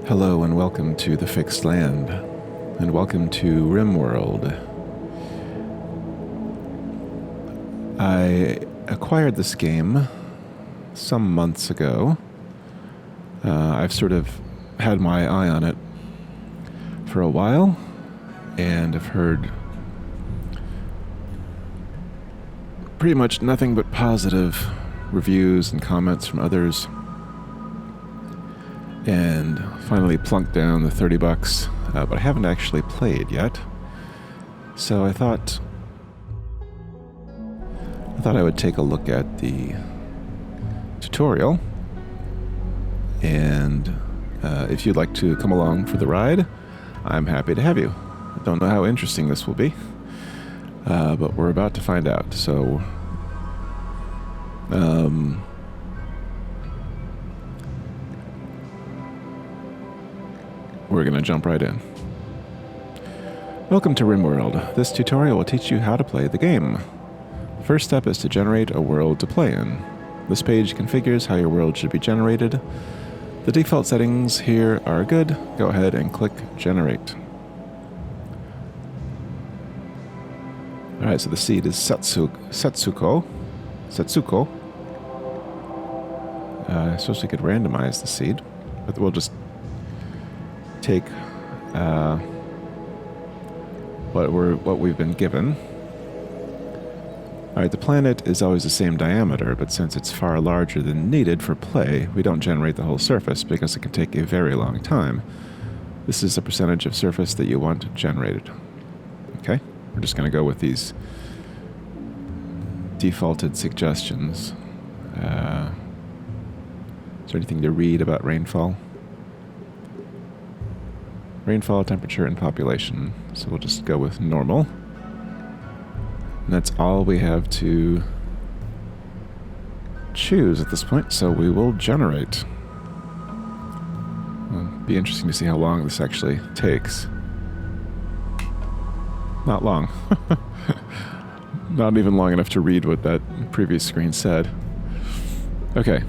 Hello and welcome to the Fixed Land, and welcome to RimWorld. I acquired this game some months ago. I've sort of had my eye on it for a while, and I've heard pretty much nothing but positive reviews and comments from others. And finally plunked down the $30, but I haven't actually played yet. So I thought I would take a look at the tutorial, and if you'd like to come along for the ride, I'm happy to have you. I don't know how interesting this will be, but we're about to find out. So we're going to jump right in. Welcome to RimWorld. This tutorial will teach you how to play the game. The first step is to generate a world to play in. This page configures how your world should be generated. The default settings here are good. Go ahead and click Generate. Alright, so the seed is Setsuko. I suppose we could randomize the seed, but we'll just take what we've been given. Alright, the planet is always the same diameter, but since it's far larger than needed for play, we don't generate the whole surface because it can take a very long time. This is the percentage of surface that you want generated. Okay, we're just going to go with these defaulted suggestions. Is there anything to read about rainfall? Rainfall, temperature, and population. So we'll just go with normal. And that's all we have to choose at this point, so we will generate. It'll be interesting to see how long this actually takes. Not long. Not even long enough to read what that previous screen said. Okay.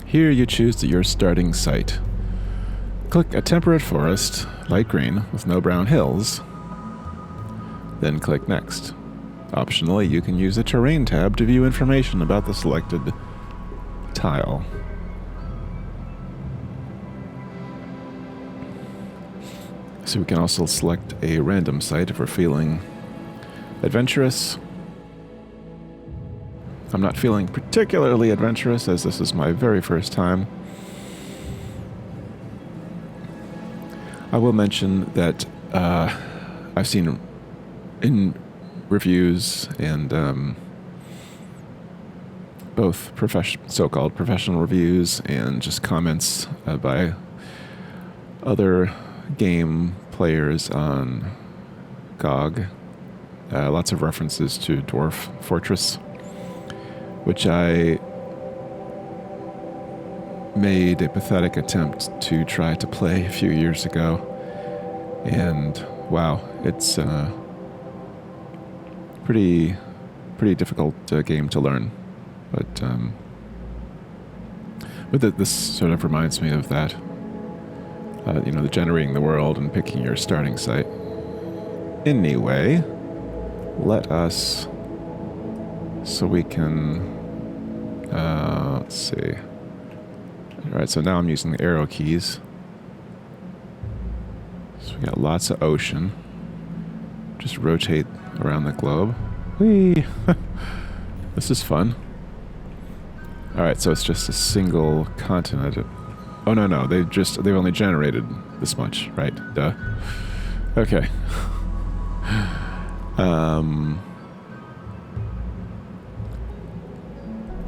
Here you choose your starting site. Click a temperate forest, light green, with no brown hills. Then click Next. Optionally, you can use the Terrain tab to view information about the selected tile. So we can also select a random site if we're feeling adventurous. I'm not feeling particularly adventurous, as this is my very first time. I will mention that I've seen in reviews and both so-called professional reviews and just comments by other game players on GOG, lots of references to Dwarf Fortress, which I made a pathetic attempt to try to play a few years ago, and wow, it's pretty difficult game to learn, but this sort of reminds me of that, the generating the world and picking your starting site. Anyway, let us, so we can let's see. Alright, so now I'm using the arrow keys. So we got lots of ocean. Just rotate around the globe. Whee! This is fun. Alright, so it's just a single continent. Oh no, they've only generated this much, right? Duh. Okay.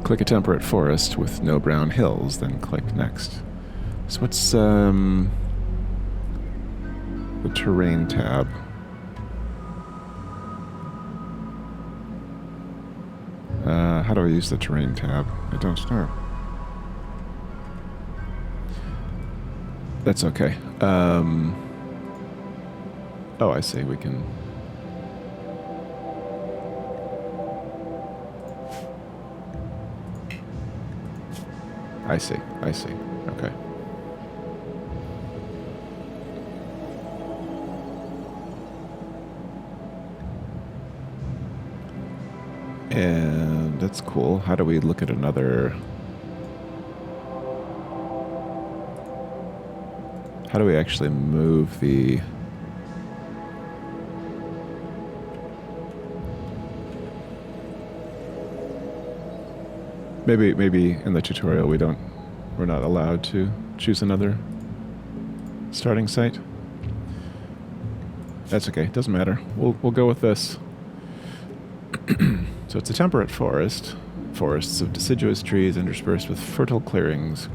Click a temperate forest with no brown hills, then click Next. So what's the Terrain tab? How do I use the Terrain tab? I don't know. That's okay. Oh, I see. We can... I see. Okay. And that's cool. How do we look at another... How do we actually move the... Maybe in the tutorial we're not allowed to choose another starting site. That's okay, doesn't matter. We'll go with this. So it's a temperate forest. Forests of deciduous trees interspersed with fertile clearings.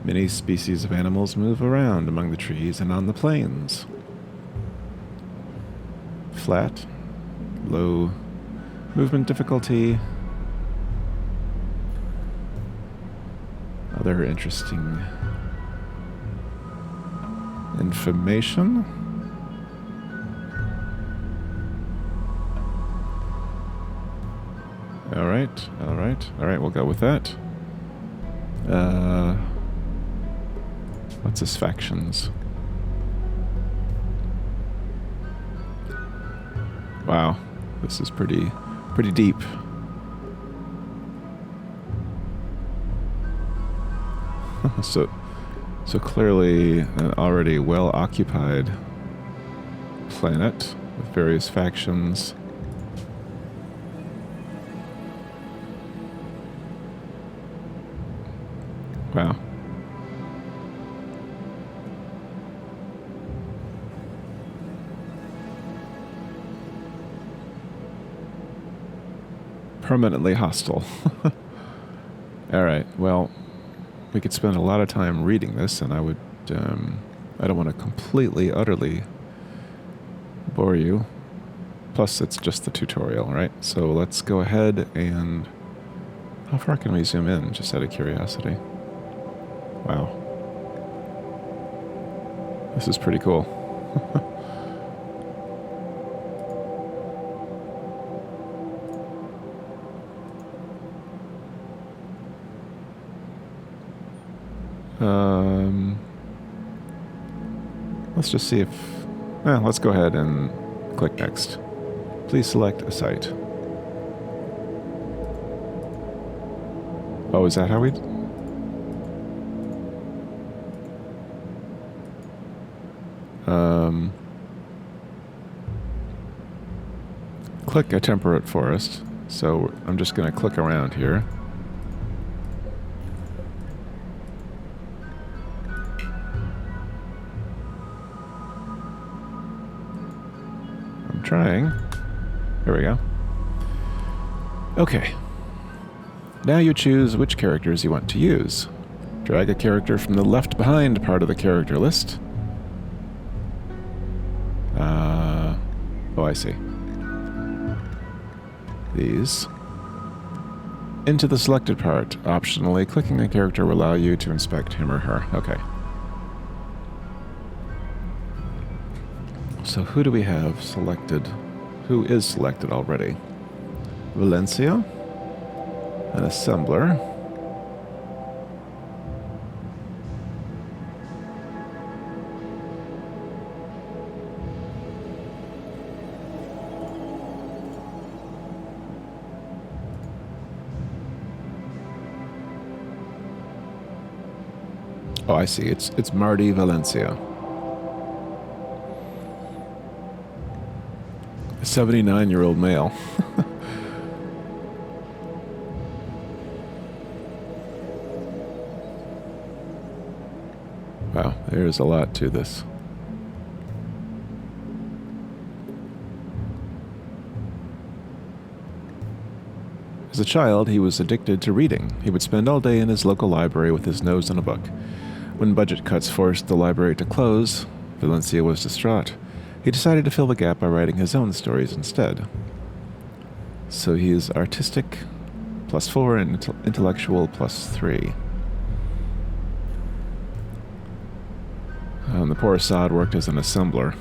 Many species of animals move around among the trees and on the plains. Flat, low movement difficulty. Other interesting information. All right, we'll go with that. What's his factions? Wow, this is pretty deep. So clearly an already well-occupied planet with various factions. Wow. Permanently hostile. All right, well, we could spend a lot of time reading this, and I would, I don't want to completely, utterly bore you. Plus, it's just the tutorial, right? So let's go ahead and... How far can we zoom in, just out of curiosity? Wow. This is pretty cool. Let's just see if... Well, let's go ahead and click next. Please select a site. Oh, is that how we... Click a temperate forest. So I'm just going to click around here. I'm trying. Here we go. Okay. Now you choose which characters you want to use. Drag a character from the left behind part of the character list. Oh, I see. These. Into the selected part. Optionally, clicking a character will allow you to inspect him or her. Okay. So who do we have selected? Who is selected already? Valencia. An assembler. Oh, I see. It's Marty Valencia. A 79-year-old male. Wow, there's a lot to this. As a child, he was addicted to reading. He would spend all day in his local library with his nose in a book. When budget cuts forced the library to close, Valencia was distraught. He decided to fill the gap by writing his own stories instead. So he is artistic +4 and intellectual +3. The poor Assad worked as an assembler.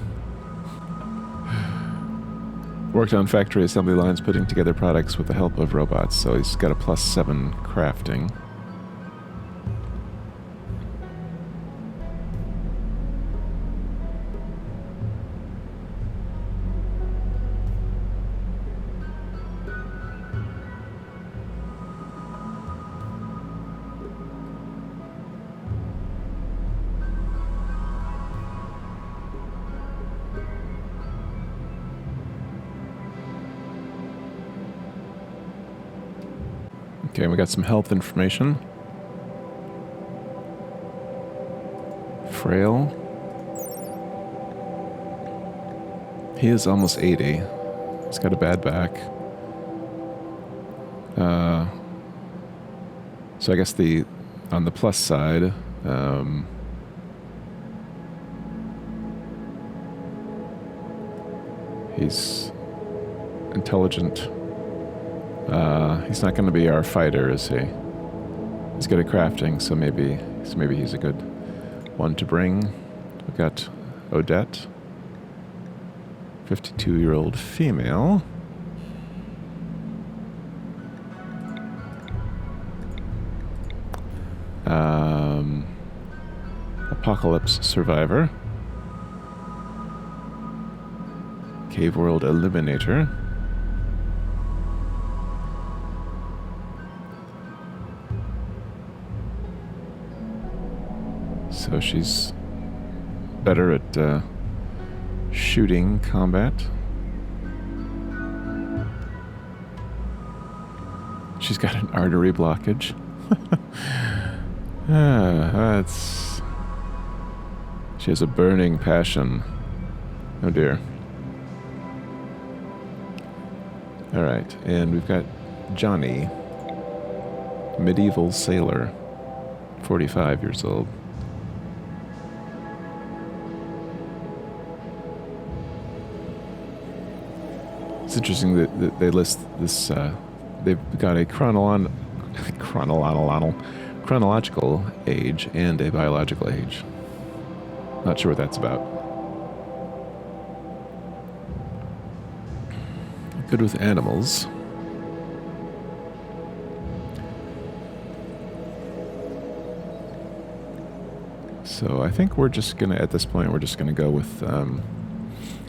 Worked on factory assembly lines putting together products with the help of robots, so he's got a +7 crafting. Okay, we got some health information. Frail. He is almost 80. He's got a bad back. So I guess on the plus side, he's intelligent. He's not going to be our fighter, is he? He's good at crafting, so maybe he's a good one to bring. We've got Odette, 52-year-old female. Apocalypse survivor. Cave world eliminator. So she's better at shooting combat. She's got an artery blockage. She has a burning passion. Oh dear. All right, and we've got Johnny, medieval sailor, 45 years old. It's interesting that they list this. They've got a chronological age and a biological age. Not sure what that's about. Good with animals. So I think we're just gonna, at this point, we're just gonna go with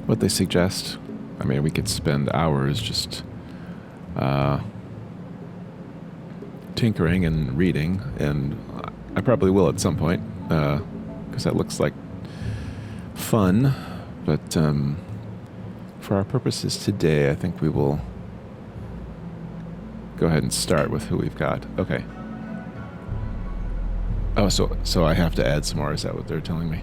what they suggest. I mean, we could spend hours just tinkering and reading, and I probably will at some point, because that looks like fun, but for our purposes today, I think we will go ahead and start with who we've got. Okay. Oh, so I have to add some more, is that what they're telling me?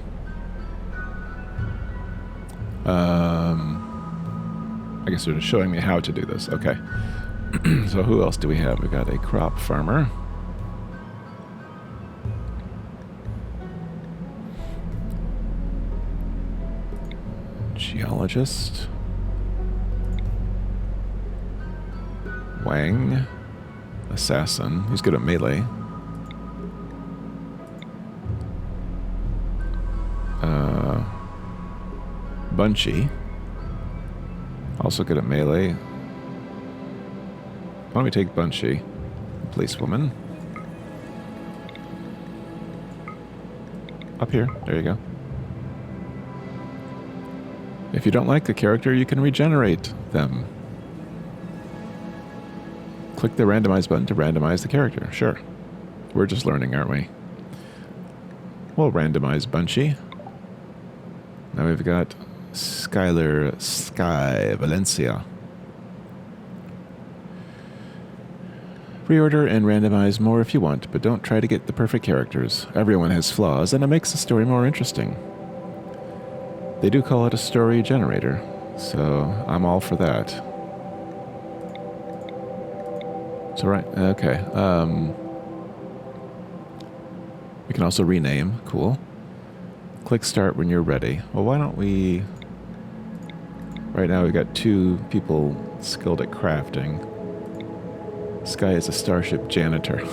I guess they're just showing me how to do this. Okay. So who else do we have? We've got a crop farmer. Geologist. Wang. Assassin. Who's good at melee. Bunchy. Also good at melee. Why don't we take Bunchy? Policewoman. Up here. There you go. If you don't like the character, you can regenerate them. Click the randomize button to randomize the character. Sure. We're just learning, aren't we? We'll randomize Bunchy. Now we've got Skylar Sky Valencia. Reorder and randomize more if you want, but don't try to get the perfect characters. Everyone has flaws, and it makes the story more interesting. They do call it a story generator, so I'm all for that. So right, okay. We can also rename. Cool. Click start when you're ready. Well, why don't we... Right now we've got 2 people skilled at crafting. This guy is a starship janitor.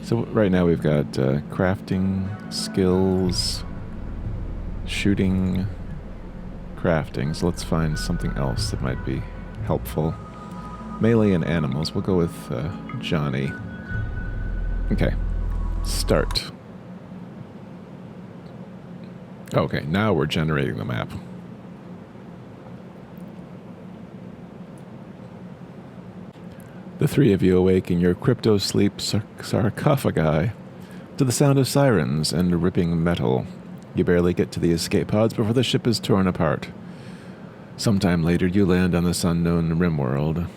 So right now we've got crafting, skills, shooting, crafting. So let's find something else that might be helpful. Melee and animals. We'll go with Johnny. Okay. Start. Okay, now we're generating the map. The three of you awake in your crypto-sleep sarcophagi to the sound of sirens and ripping metal. You barely get to the escape pods before the ship is torn apart. Sometime later, you land on this unknown RimWorld.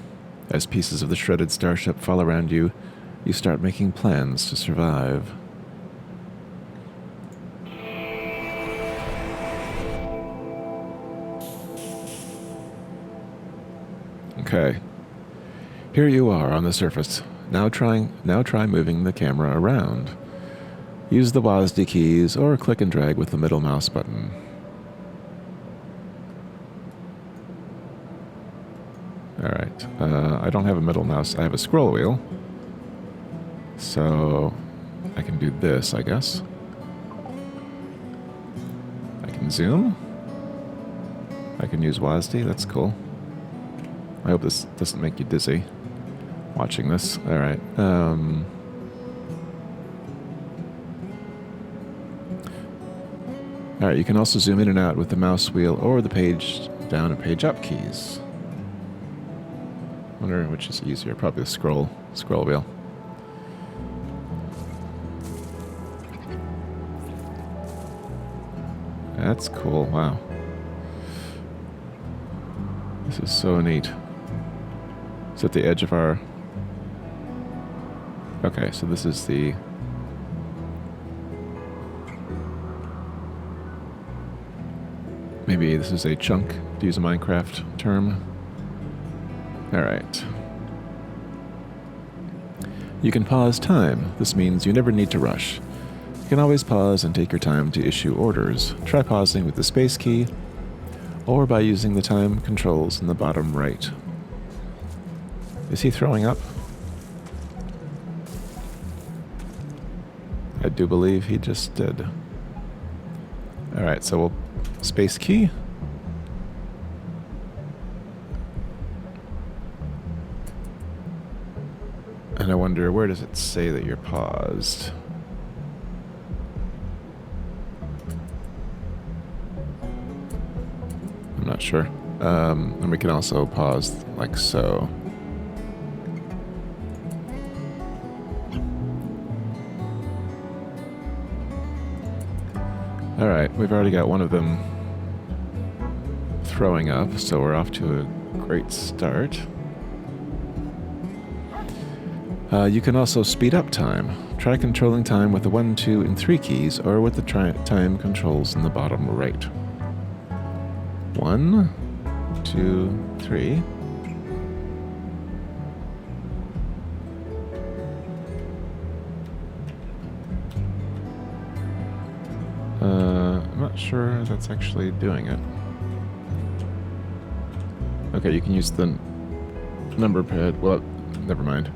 As pieces of the shredded starship fall around you, you start making plans to survive. Okay. Here you are on the surface. Now try moving the camera around. Use the WASD keys or click and drag with the middle mouse button. Alright, I don't have a middle mouse, I have a scroll wheel. So I can do this, I guess. I can zoom. I can use WASD, that's cool. I hope this doesn't make you dizzy watching this. Alright. Alright, you can also zoom in and out with the mouse wheel or the page down and page up keys. Wonder which is easier. Probably the scroll wheel. That's cool. Wow. This is so neat. It's at the edge of our... Okay, so this is the... Maybe this is a chunk, to use a Minecraft term. Alright. You can pause time. This means you never need to rush. You can always pause and take your time to issue orders. Try pausing with the space key, or by using the time controls in the bottom right. Is he throwing up? I do believe he just did. Alright, so we'll... Space key. And I wonder, where does it say that you're paused? I'm not sure. And we can also pause like so. Alright, we've already got one of them throwing up, so we're off to a great start. You can also speed up time. Try controlling time with the 1, 2, and 3 keys, or with the time controls in the bottom right. 1, 2, 3. I'm not sure that's actually doing it. Okay, you can use the number pad. Well, never mind.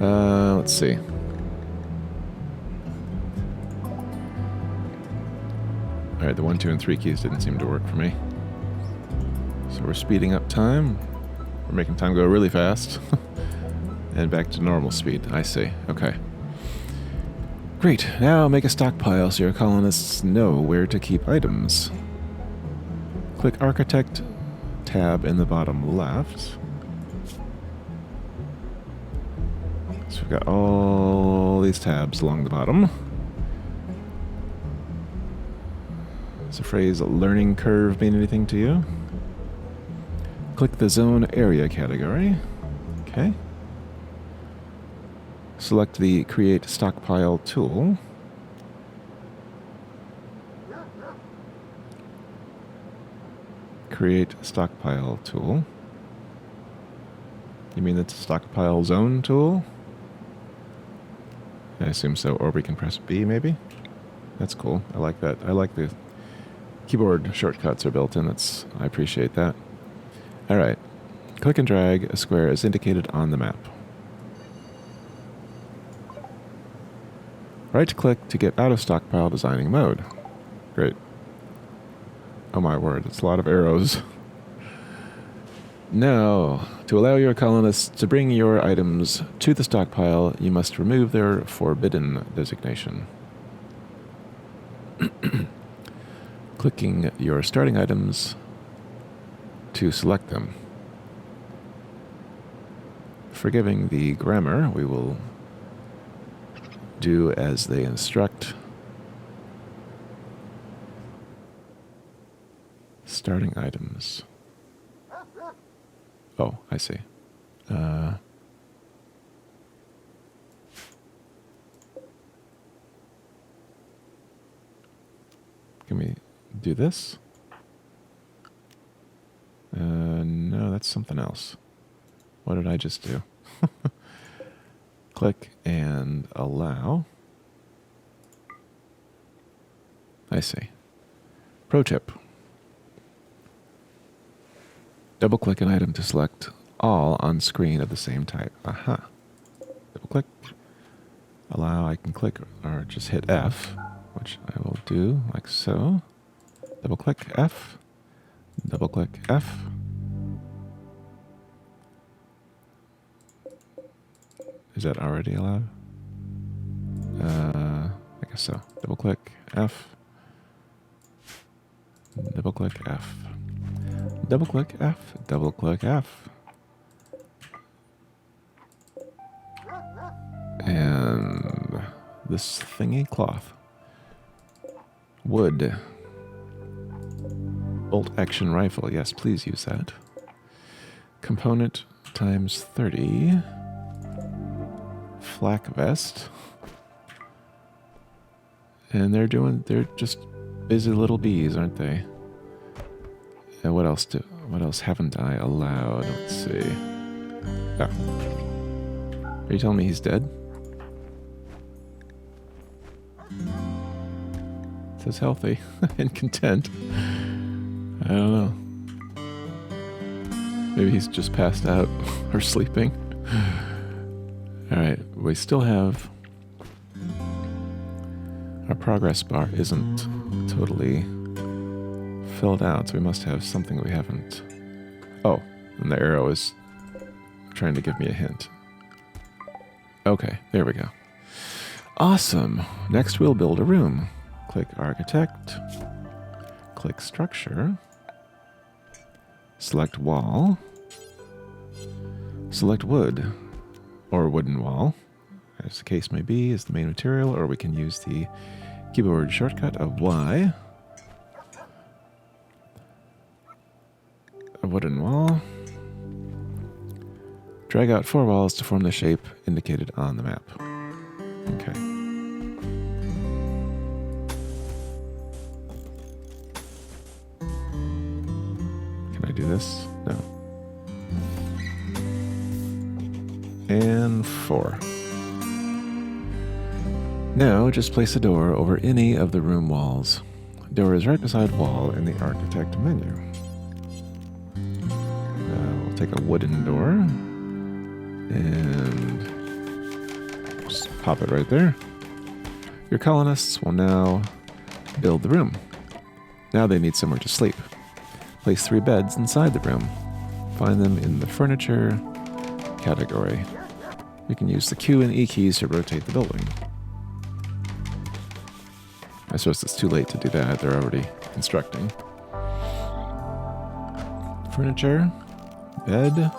Let's see. Alright, the 1, 2, and 3 keys didn't seem to work for me. So we're speeding up time. We're making time go really fast. And back to normal speed. I see. Okay. Great. Now make a stockpile so your colonists know where to keep items. Click Architect tab in the bottom left. So we've got all these tabs along the bottom. Does the phrase learning curve mean anything to you? Click the zone area category. Okay. Select the Create Stockpile tool. Create Stockpile tool. You mean it's a Stockpile Zone tool? I assume so, or we can press B maybe? That's cool. I like that. I like the keyboard shortcuts are built in. I appreciate that. Alright. Click and drag a square as indicated on the map. Right-click to get out of stockpile designing mode. Great. Oh my word, it's a lot of arrows. Now, to allow your colonists to bring your items to the stockpile, you must remove their forbidden designation. Clicking your starting items to select them. forgiving the grammar, we will do as they instruct. Starting items. Oh, I see. Can we do this? No, that's something else. What did I just do? Click and allow. I see. Pro tip. Double-click an item to select all on screen of the same type. Aha. Double-click. Allow, I can click or just hit F, which I will do like so. Double-click F. Double-click F. Is that already allowed? I guess so. Double-click F. Double-click F. Double-click F. Double-click F. And this thingy cloth. Wood. Bolt action rifle. Yes, please use that. Component times 30. Flak vest. And they're just busy little bees, aren't they? And what else haven't I allowed? Let's see. Oh. Are you telling me he's dead? It says healthy and content. I don't know. Maybe he's just passed out or sleeping. Alright, we still have... Our progress bar isn't totally filled out, so we must have something we haven't... Oh, and the arrow is trying to give me a hint. Okay, there we go. Awesome! Next we'll build a room. Click Architect. Click Structure. Select Wall. Select Wood, or Wooden Wall, as the case may be, is the main material, or we can use the keyboard shortcut of Y. A wooden wall. Drag out 4 walls to form the shape indicated on the map. Okay. Can I do this? No. And 4. Now, just place a door over any of the room walls. Door is right beside wall in the Architect menu. We'll take a wooden door and just pop it right there. Your colonists will now build the room. Now they need somewhere to sleep. Place 3 beds inside the room. Find them in the Furniture category. You can use the Q and E keys to rotate the building. I suppose it's too late to do that. They're already constructing. Furniture. Bed.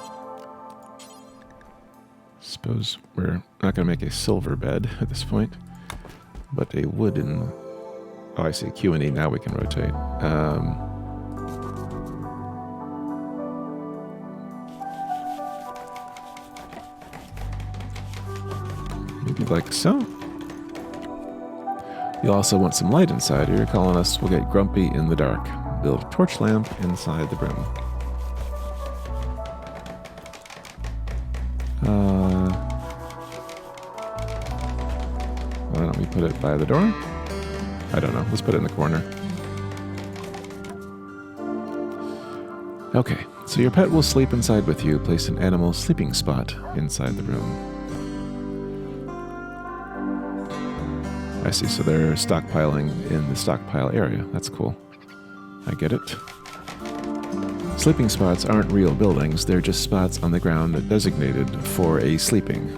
Suppose we're not going to make a silver bed at this point, but a wooden... Oh, I see. Q and E. Now we can rotate. Maybe like so. You'll also want some light inside, or your colonists will get grumpy in the dark. Build a torch lamp inside the room. Why don't we put it by the door? I don't know. Let's put it in the corner. Okay, so your pet will sleep inside with you. Place an animal sleeping spot inside the room. I see, so they're stockpiling in the stockpile area. That's cool. I get it. Sleeping spots aren't real buildings. They're just spots on the ground designated for a sleeping.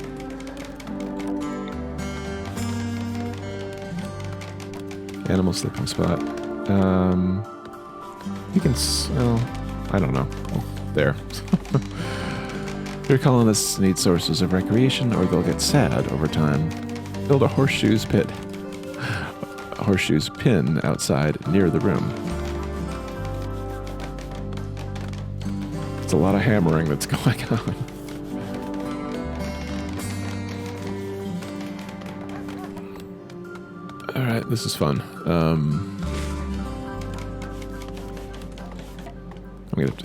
Animal sleeping spot. You can... Well, I don't know. There. Your colonists need sources of recreation or they'll get sad over time. Build a horseshoes pin outside near the room. It's a lot of hammering that's going on. Alright, this is fun.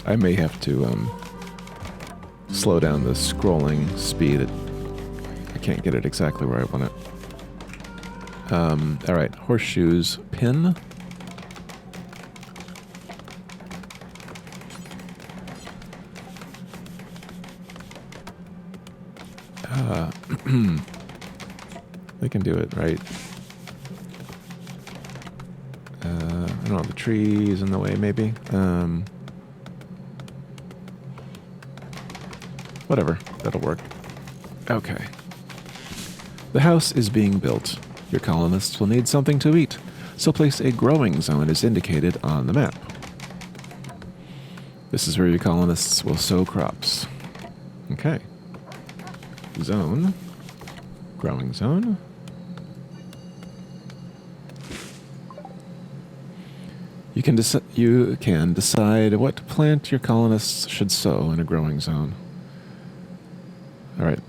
I may have to slow down the scrolling speed. I can't get it exactly where I want it. Alright, horseshoes pin. They can do it, right? I don't know, the trees in the way, maybe? Whatever, that'll work. Okay. The house is being built. Your colonists will need something to eat, so place a growing zone as indicated on the map. This is where your colonists will sow crops. Okay. Zone. Growing zone. You can decide what plant your colonists should sow in a growing zone. Alright.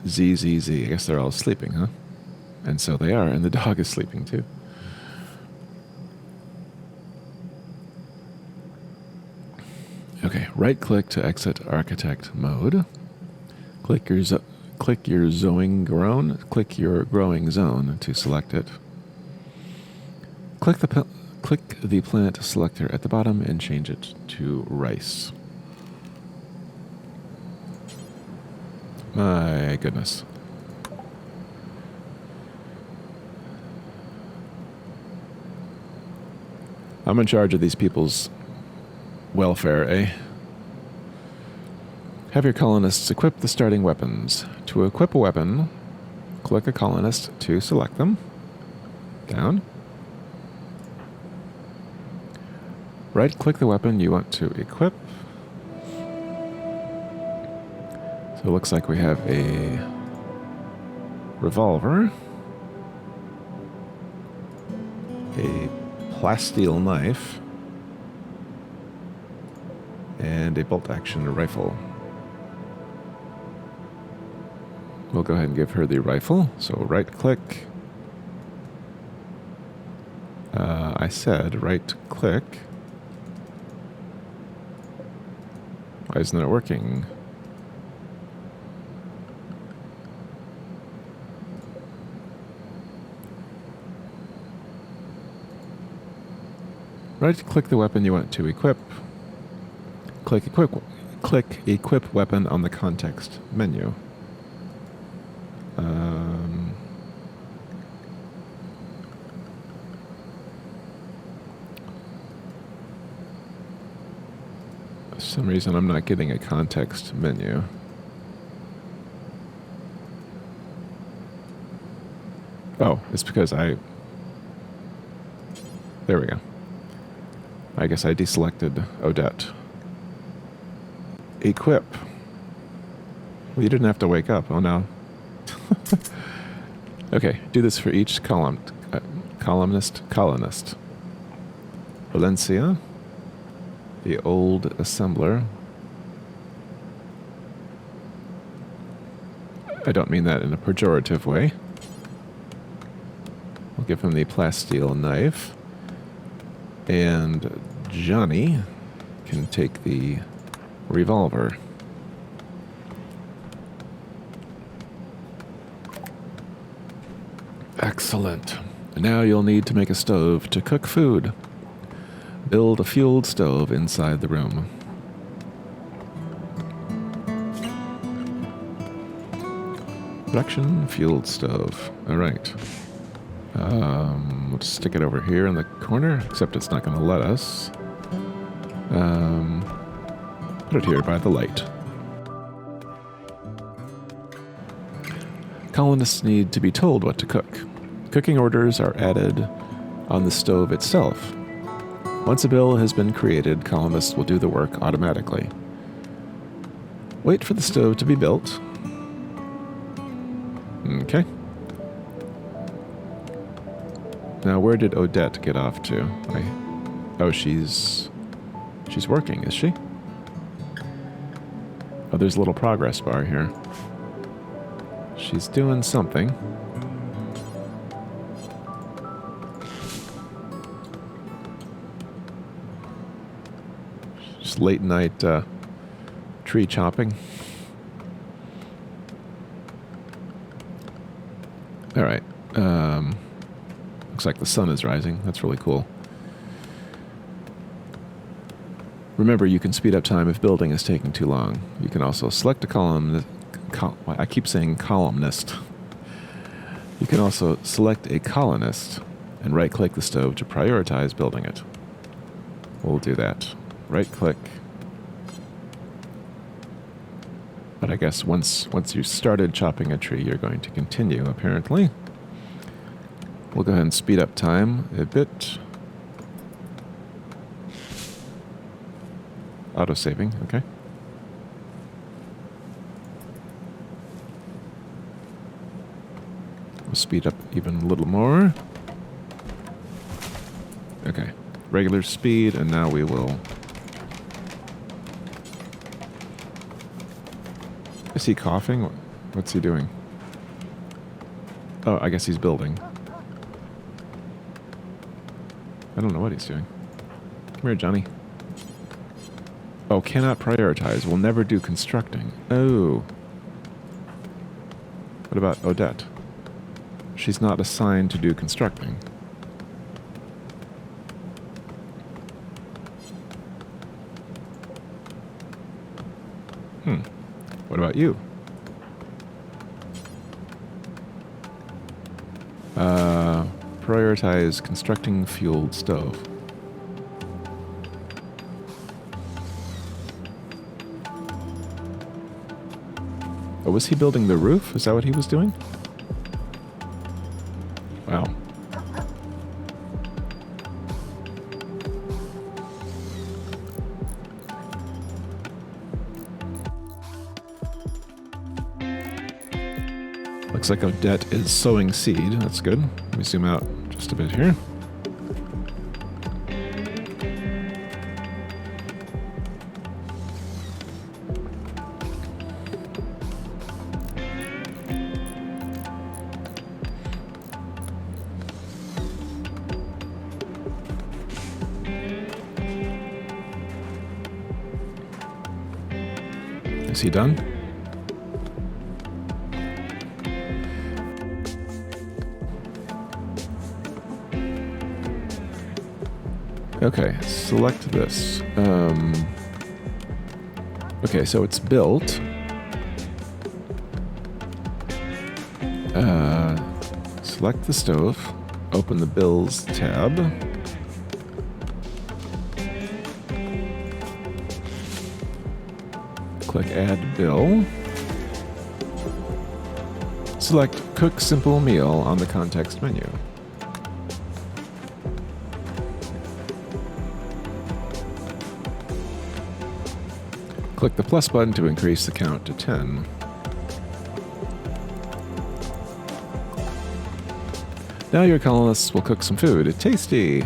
ZZZ. I guess they're all sleeping, huh? And so they are, and the dog is sleeping too. Okay, right-click to exit architect mode. Click your growing zone to select it. Click the plant selector at the bottom and change it to rice. My goodness. I'm in charge of these people's welfare, eh? Have your colonists equip the starting weapons. To equip a weapon, click a colonist to select them. Down. Right-click the weapon you want to equip. So it looks like we have a revolver, a plasteel knife, and a bolt-action rifle. We'll go ahead and give her the rifle. So right-click. I said right-click. Why isn't it working? Right-click the weapon you want to equip. Click equip weapon on the context menu. For some reason I'm not getting a context menu. Oh, it's because there we go. I guess I deselected Odette. Equip. Well, you didn't have to wake up. Oh, no. Okay, do this for each colonist. Valencia. The old assembler. I don't mean that in a pejorative way. We'll give him the plasteel knife. And Johnny can take the revolver. Excellent. Now you'll need to make a stove to cook food. Build a fueled stove inside the room. Production fueled stove. All right. We'll just stick it over here in the corner, except it's not going to let us. Put it here by the light. Colonists need to be told what to cook. Cooking orders are added on the stove itself. Once a bill has been created, colonists will do the work automatically. Wait for the stove to be built. Okay. Now, where did Odette get off to? Oh, she's working, is she? Oh, there's a little progress bar here. She's doing something. Just late night tree chopping. All right. Looks like the sun is rising. That's really cool. Remember, you can speed up time if building is taking too long. You can also select a column. I keep saying columnist. You can also select a colonist and right-click the stove to prioritize building it. We'll do that. Right-click. But I guess once you started chopping a tree, you're going to continue, apparently. We'll go ahead and speed up time a bit. Auto-saving, okay. We'll speed up even a little more. Okay, regular speed, and now we will... Is he coughing? What's he doing? Oh, I guess he's building. I don't know what he's doing. Come here, Johnny. Oh, cannot prioritize. We'll never do constructing. Oh. What about Odette? She's not assigned to do constructing. What about you? Prioritize constructing fueled stove. Oh, was he building the roof? Is that what he was doing? Wow. Looks like Odette is sowing seed. That's good. Let me zoom out just a bit here. Is he done? Okay, select this. Okay, so it's built. Select the stove. Open the Bills tab. Click Add Bill. Select Cook Simple Meal on the context menu. Click the plus button to increase the count to 10. Now your colonists will cook some food. It's tasty!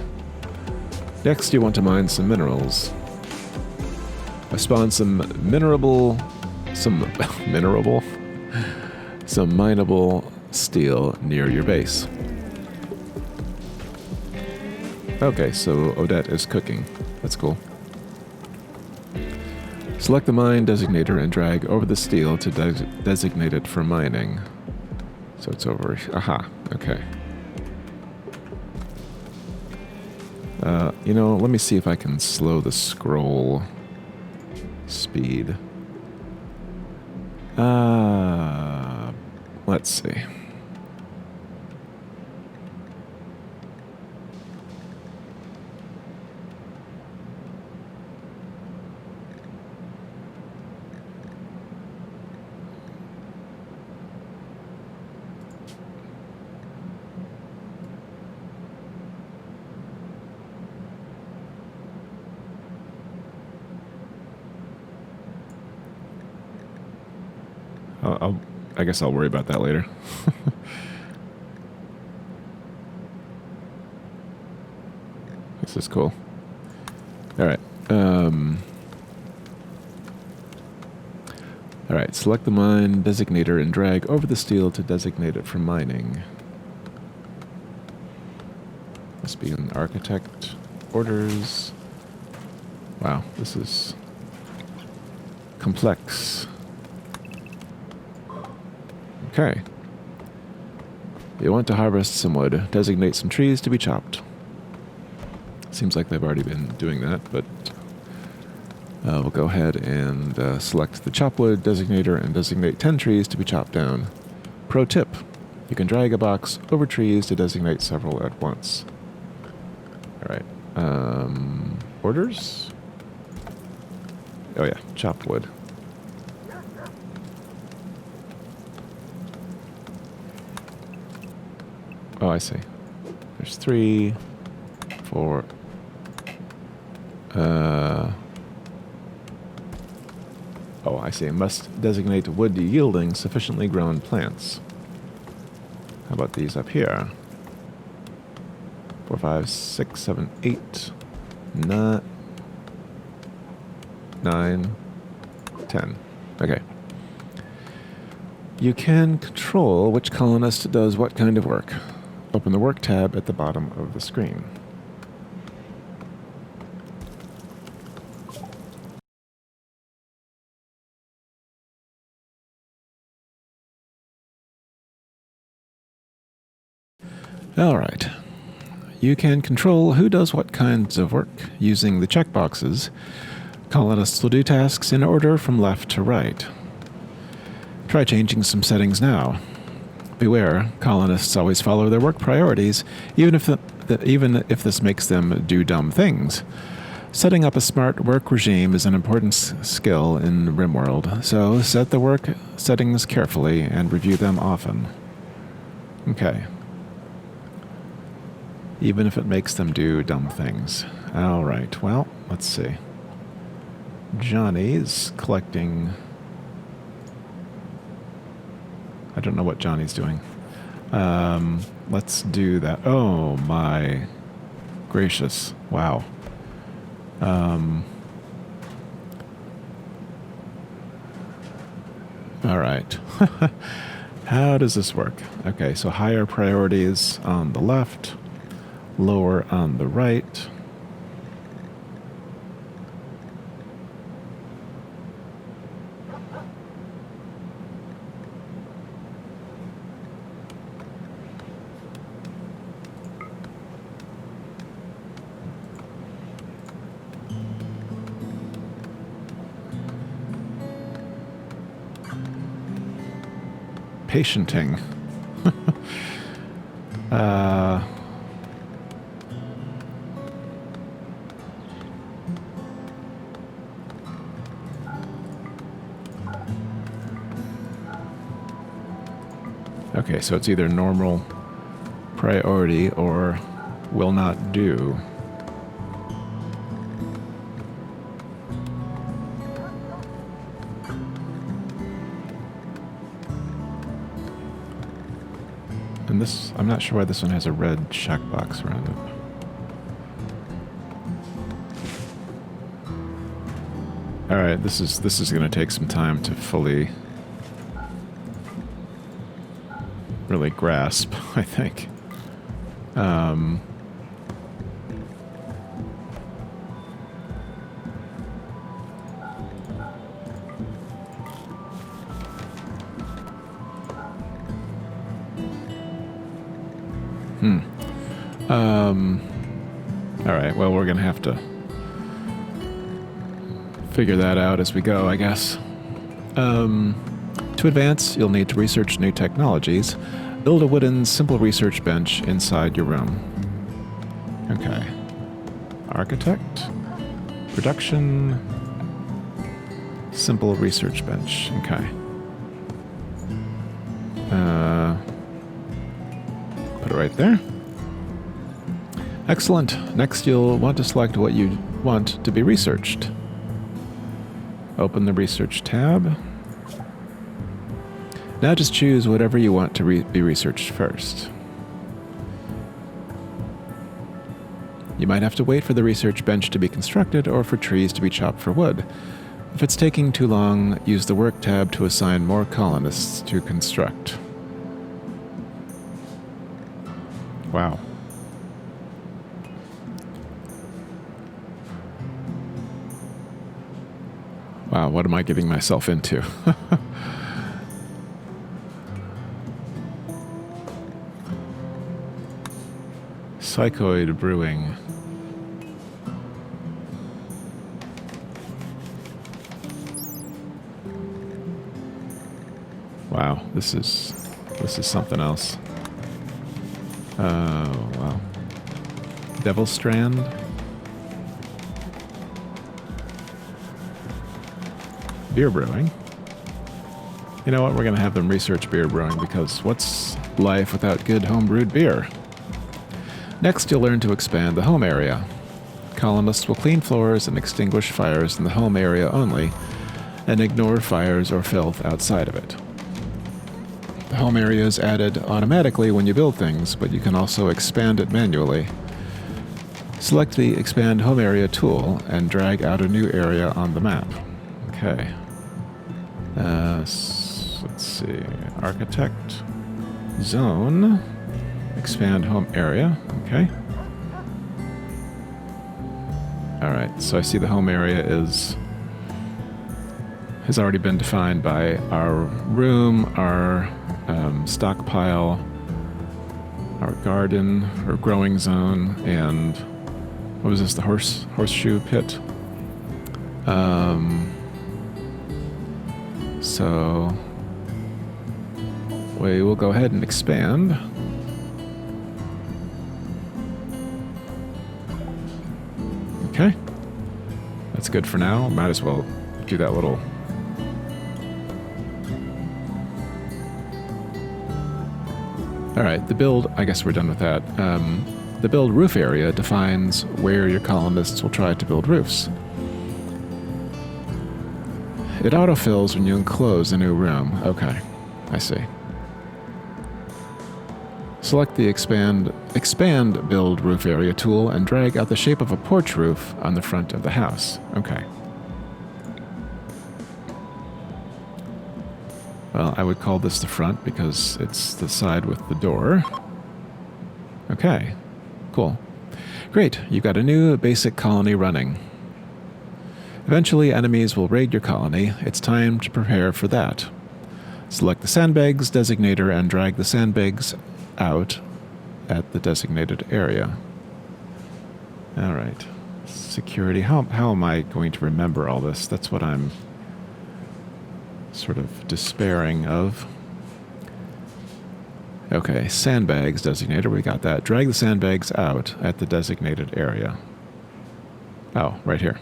Next, you want to mine some minerals. Spawn some mineable steel near your base. Okay, so Odette is cooking. That's cool. Select the mine designator and drag over the steel to designate it for mining. So it's over. Aha, okay. You know, let me see if I can slow the scroll speed. Let's see. I guess I'll worry about that later. This is cool. All right. All right, select the mine designator and drag over the steel to designate it for mining. Must be an architect. Orders. Wow, this is complex. Okay. You want to harvest some wood. Designate some trees to be chopped. Seems like they've already been doing that, but we'll go ahead and select the chop wood designator and designate 10 trees to be chopped down. Pro tip, you can drag a box over trees to designate several at once. All right. Orders? Oh yeah, chop wood. Oh, I see. There's 3, 4. Oh, I see. Must designate wood yielding sufficiently grown plants. How about these up here? 4, 5, 6, 7, 8, 9, 10. Okay. You can control which colonist does what kind of work. Open the Work tab at the bottom of the screen. Alright. You can control who does what kinds of work using the checkboxes. Colonists will do tasks in order from left to right. Try changing some settings now. Beware, colonists always follow their work priorities, even if this makes them do dumb things. Setting up a smart work regime is an important skill in RimWorld, so set the work settings carefully and review them often. Okay. Even if it makes them do dumb things. Alright, well, let's see. Johnny's collecting... I don't know what Johnny's doing. Let's do that. Oh my gracious. Wow. Alright. How does this work? Okay, so higher priorities on the left, lower on the right. Patienting. Okay, so it's either normal priority or will not do. And this, I'm not sure why this one has a red checkbox around it. Alright, this is going to take some time to fully really grasp, I think. Alright, well, we're gonna have to figure that out as we go, I guess. To advance, you'll need to research new technologies. Build a wooden, simple research bench inside your room. Okay. Architect. Production. Simple research bench. Okay. Put it right there. Excellent. Next, you'll want to select what you want to be researched. Open the Research tab. Now just choose whatever you want to be researched first. You might have to wait for the research bench to be constructed or for trees to be chopped for wood. If it's taking too long, use the Work tab to assign more colonists to construct. Wow. Wow, what am I getting myself into? Psychoid Brewing. Wow, this is something else. Oh, wow. Devil Strand. Beer brewing. You know what? We're going to have them research beer brewing because what's life without good homebrewed beer? Next, you'll learn to expand the home area. Colonists will clean floors and extinguish fires in the home area only, and ignore fires or filth outside of it. The home area is added automatically when you build things, but you can also expand it manually. Select the Expand Home Area tool and drag out a new area on the map. Okay. Let's see. Architect. Zone. Expand home area. Okay. Alright, so I see the home area has already been defined by our room, our stockpile, our garden, or growing zone, and what was this, the horseshoe pit? So we will go ahead and expand. Okay. That's good for now. Might as well do that little... Alright, the build, I guess we're done with that. The build roof area defines where your colonists will try to build roofs. It autofills when you enclose a new room. Okay, I see. Select the expand Build Roof Area tool and drag out the shape of a porch roof on the front of the house. Okay. Well, I would call this the front because it's the side with the door. Okay, cool. Great, you've got a new basic colony running. Eventually, enemies will raid your colony. It's time to prepare for that. Select the sandbags designator and drag the sandbags out at the designated area. All right. Security. How am I going to remember all this? That's what I'm sort of despairing of. Okay, sandbags designator. We got that. Drag the sandbags out at the designated area. Oh, right here.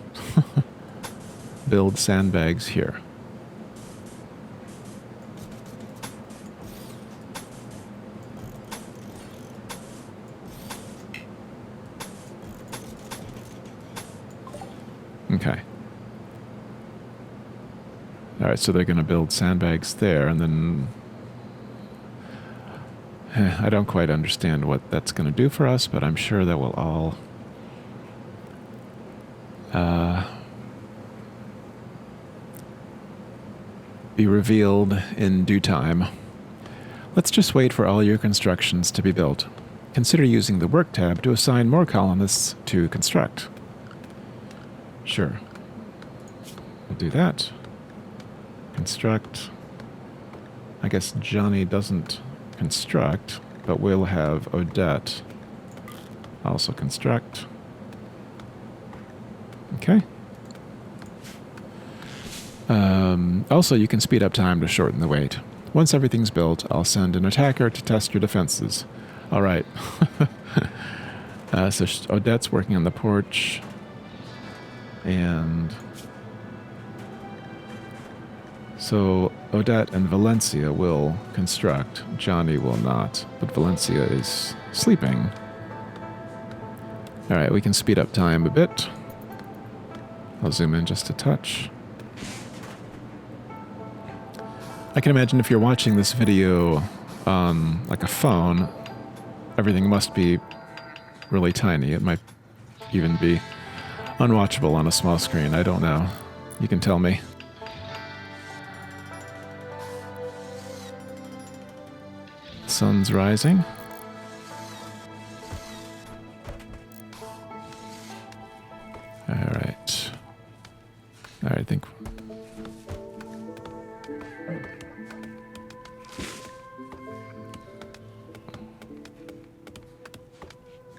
Build sandbags here. Okay. All right, so they're going to build sandbags there, and then I don't quite understand what that's going to do for us, but I'm sure that will all be revealed in due time. Let's just wait for all your constructions to be built. Consider using the Work tab to assign more colonists to construct. Sure. We'll do that. Construct. I guess Johnny doesn't construct, but we'll have Odette also construct. Okay. Also, you can speed up time to shorten the wait. Once everything's built, I'll send an attacker to test your defenses. All right. So Odette's working on the porch. And so Odette and Valencia will construct. Johnny will not, but Valencia is sleeping. All right, we can speed up time a bit. I'll zoom in just a touch. I can imagine if you're watching this video on like a phone, everything must be really tiny. It might even be unwatchable on a small screen. I don't know. You can tell me. Sun's rising. All right. I think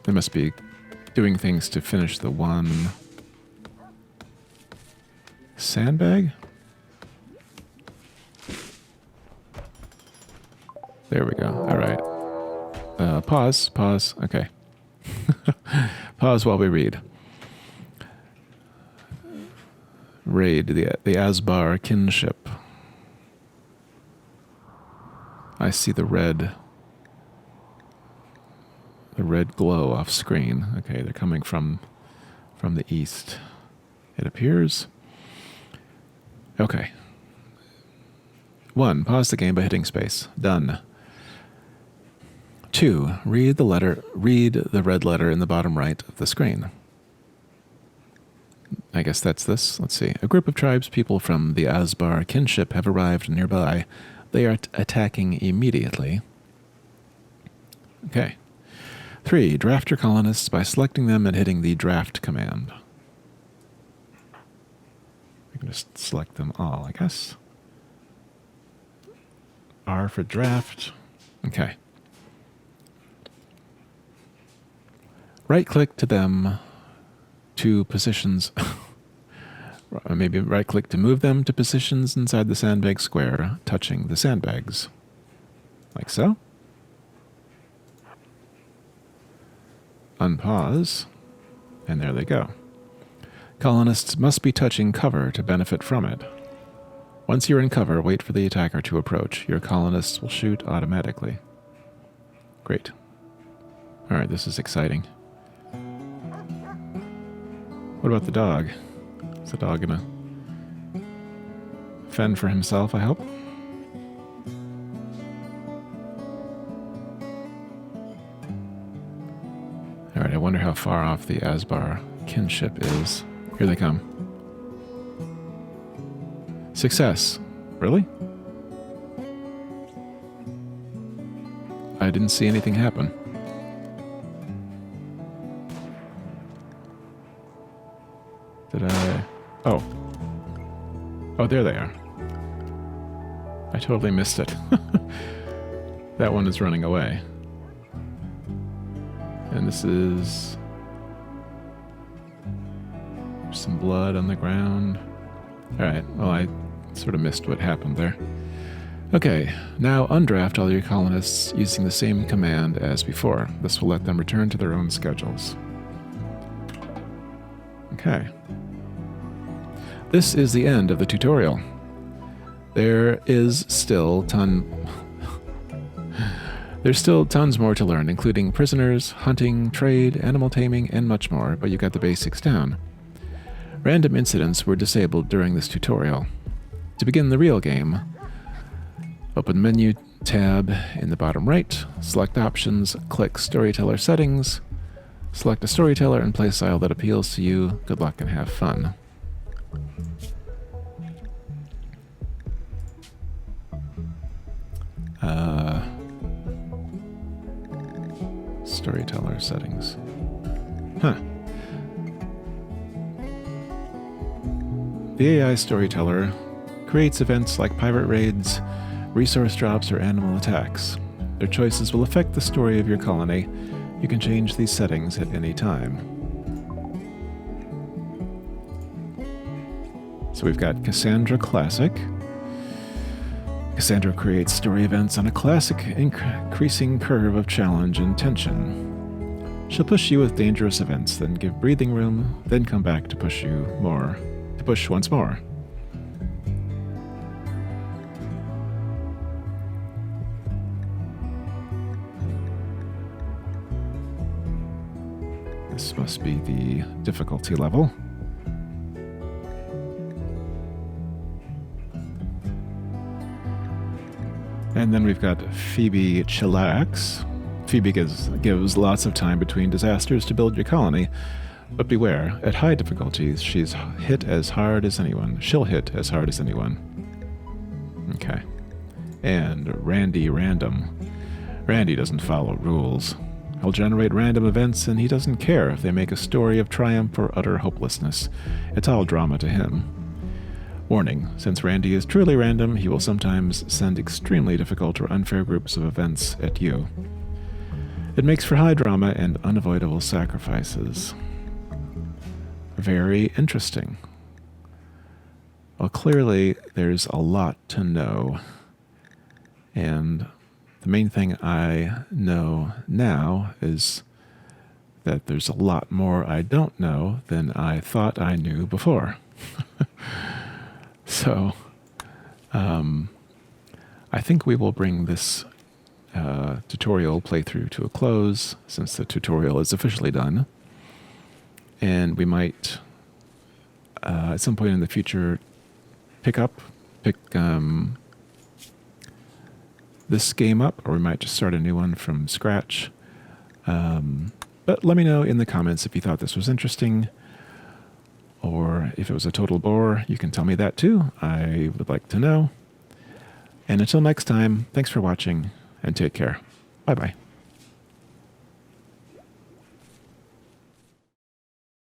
they must be doing things to finish the one sandbag. There we go. All right. Pause. Pause. Okay. Pause while we read. Raid the Asbar kinship. I see the red glow off screen. Okay, they're coming from the east, it appears. Okay. 1. Pause the game by hitting space. Done. 2. Read the red letter in the bottom right of the screen. I guess that's this. Let's see. A group of tribespeople from the Asbar kinship have arrived nearby. They are attacking immediately. Okay. 3. Draft your colonists by selecting them and hitting the draft command. We can just select them all, I guess. R for draft. Okay. Right-click to them to positions. Maybe right-click to move them to positions inside the sandbag square, touching the sandbags. Like so. Unpause, and there they go. Colonists must be touching cover to benefit from it. Once you're in cover, wait for the attacker to approach. Your colonists will shoot automatically. Great. All right, this is exciting. What about the dog? Is the dog gonna fend for himself, I hope? All right, I wonder how far off the Asbar kinship is. Here they come. Success. Really? I didn't see anything happen. Did I? Oh. Oh, there they are. I totally missed it. That one is running away. And this is some blood on the ground. Alright, well, I sort of missed what happened there. Okay, now undraft all your colonists using the same command as before. This will let them return to their own schedules. Okay. This is the end of the tutorial. There's still tons more to learn, including prisoners, hunting, trade, animal taming, and much more, but you got the basics down. Random incidents were disabled during this tutorial. To begin the real game, open Menu tab in the bottom right, select Options, click Storyteller Settings, select a storyteller and play style that appeals to you. Good luck and have fun. Storyteller settings. Huh. The AI storyteller creates events like pirate raids, resource drops, or animal attacks. Their choices will affect the story of your colony. You can change these settings at any time. So we've got Cassandra Classic. Cassandra creates story events on a classic increasing curve of challenge and tension. She'll push you with dangerous events, then give breathing room, then come back to push once more. This must be the difficulty level. And then we've got Phoebe Chillax. Phoebe gives lots of time between disasters to build your colony. But beware, at high difficulties, she's hit as hard as anyone. She'll hit as hard as anyone. Okay. And Randy Random. Randy doesn't follow rules. He'll generate random events, and he doesn't care if they make a story of triumph or utter hopelessness. It's all drama to him. Warning, since Randy is truly random, he will sometimes send extremely difficult or unfair groups of events at you. It makes for high drama and unavoidable sacrifices. Very interesting. Well, clearly there's a lot to know. And the main thing I know now is that there's a lot more I don't know than I thought I knew before. So, I think we will bring this tutorial playthrough to a close since the tutorial is officially done. And we might, at some point in the future, pick this game up, or we might just start a new one from scratch. But let me know in the comments if you thought this was interesting, or if it was a total bore. You can tell me that too. I would like to know. And until next time, thanks for watching, and take care. Bye-bye.